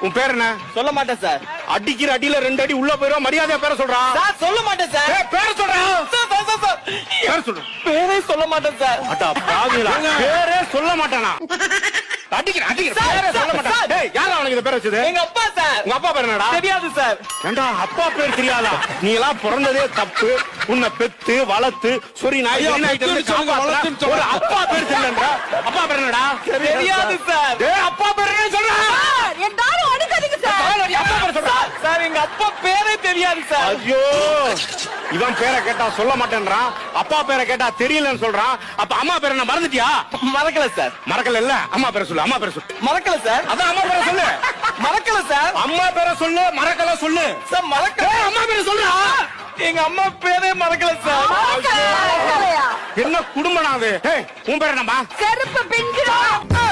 உன் பேர் என்ன? சொல்ல மாட்டேன் சார். அடிக்கிற அடியில 2 அடி உள்ள போயிரும். மரியாதையா பேரை சொல்றா. சார் சொல்ல மாட்டேன் சார். பேரை சொல்றா. பேர் சொல்ற. பேரே சொல்ல மாட்டேன் சார். அடா பாவிகளா, பேரே சொல்ல மாட்டானா? அடிக்கிற பேரே சொல்ல மாட்டான். டேய், யாரா அவனுக்கு இந்த பேர் வச்சது? எங்க அப்பா சார். உங்க அப்பா பேர் என்னடா? தெரியாது சார். ஏண்டா அப்பா பேர் தெரியாதா? நீ எல்லாம் பிறந்ததே தப்பு. உன்னை பெத்து வளர்த்து சொரி நாய் ஒரு அப்பா பேர் தெரியலன்றா. அப்பா பேர் என்னடா? தெரியாது சார். டேய், அப்பா பேர் என்ன சொல்றா? எல்லாரும் அடிக்காதீங்க சார். அப்பா பேர் சொல்றா. சார் எங்க அப்பா பேரே தெரியாது சார். ஐயோ, இவன் பேரை கேட்டா சொல்ல மாட்டேன்றான், அப்பா பேரை கேட்டா தெரியலன்னு சொல்றான். அப்ப அம்மா பேரை என்ன மறந்துட்டியா? மறக்கல சார். மறக்கல இல்ல, அம்மா பேரை சொல்லு. அம்மா பேரை சொல்லு. மறக்கல சார். அதான் அம்மா பேரை சொல்லு. மறக்கல சார். அம்மா பேரை சொல்லு, மறக்கல சொல்லு. சார் மறக்கல. அம்மா பேரை சொல்றா. எங்க அம்மா பேரே மறக்கல சார். மறக்கலையா? என்ன குடும்பம் அது? உன் பேர் என்னம்மா? செருப்பு பிஞ்சிடும்.